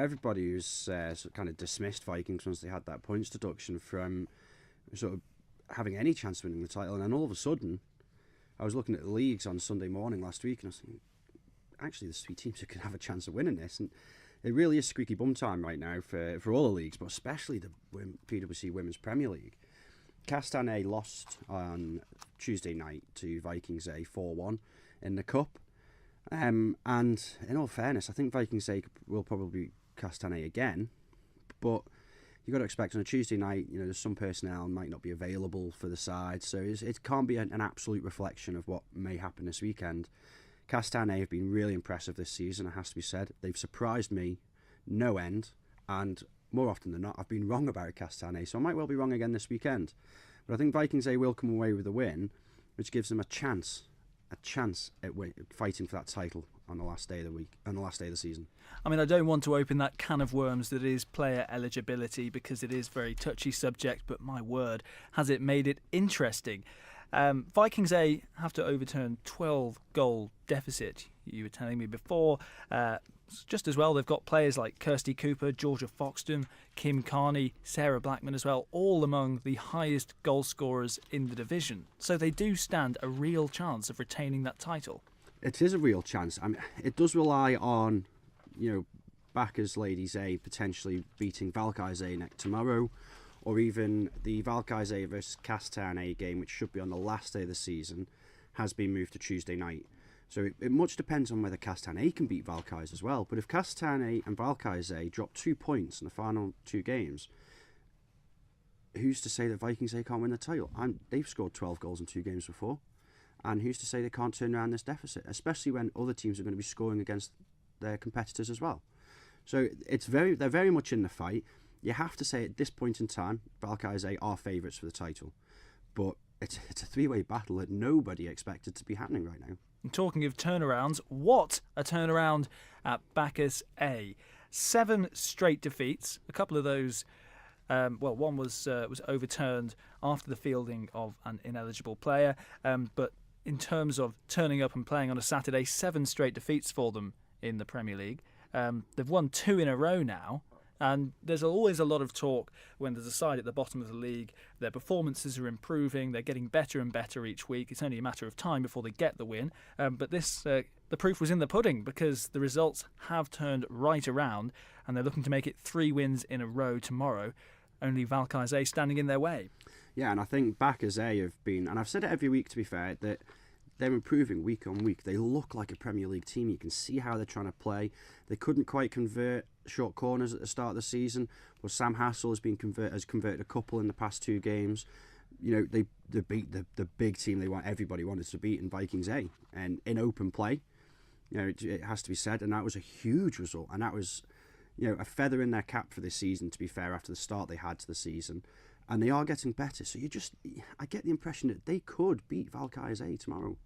everybody was sort of kind of dismissed Vikings once they had that points deduction from sort of having any chance of winning the title. And then all of a sudden, I was looking at the leagues on Sunday morning last week, and I was thinking, actually, there's 3 teams that could have a chance of winning this. And it really is squeaky bum time right now for all the leagues, but especially the PwC Women's Premier League. Castan A lost on Tuesday night to Valkyrs A 4-1 in the Cup. And in all fairness, I think Valkyrs A will probably beat Castan A again. But you've got to expect on a Tuesday night, there's some personnel might not be available for the side. So it can't be an absolute reflection of what may happen this weekend. Castan A have been really impressive this season, it has to be said. They've surprised me no end. And more often than not, I've been wrong about Castan A, so I might well be wrong again this weekend. But I think Vikings A will come away with a win, which gives them a chance at fighting for that title on the last day of the week, on the last day of the season. I mean, I don't want to open that can of worms that is player eligibility, because it is a very touchy subject, but my word, has it made it interesting. Vikings A have to overturn 12-goal deficit. You were telling me before. Just as well, they've got players like Kirsty Cooper, Georgia Foxton, Kim Carney, Sarah Blackman as well, all among the highest goal scorers in the division. So they do stand a real chance of retaining that title. It is a real chance. I mean, it does rely on, Backers Ladies A potentially beating Valkyrs A tomorrow, or even the Valkyrs A versus Castan A game, which should be on the last day of the season, has been moved to Tuesday night. So it much depends on whether Castan A can beat Valkyrs as well. But if Castan A and Valkyrs A drop 2 points in the final 2 games, who's to say that Vikings A can't win the title? They've scored 12 goals in 2 games before. And who's to say they can't turn around this deficit, especially when other teams are going to be scoring against their competitors as well. So they're very much in the fight. You have to say at this point in time, Valkyrs A are favourites for the title. But it's a 3-way battle that nobody expected to be happening right now. And talking of turnarounds, what a turnaround at Valkyrs A. 7 straight defeats. A couple of those, one was overturned after the fielding of an ineligible player. But in terms of turning up and playing on a Saturday, 7 straight defeats for them in the Premier League. They've won 2 in a row now. And there's always a lot of talk when there's a side at the bottom of the league. Their performances are improving. They're getting better and better each week. It's only a matter of time before they get the win. But the proof was in the pudding, because the results have turned right around, and they're looking to make it 3 wins in a row tomorrow. Only Valkyrs A standing in their way. Yeah, and I think Backers A have been, and I've said it every week to be fair, that they're improving week on week. They look like a Premier League team. You can see how they're trying to play. They couldn't quite convert short corners at the start of the season. Well, Sam Hassel has converted a couple in the past 2 games. They beat the big team everybody wanted to beat in Vikings A, and in open play. It has to be said, and that was a huge result, and that was a feather in their cap for this season, to be fair, after the start they had to the season. And they are getting better, so I get the impression that they could beat Valkyrs A tomorrow.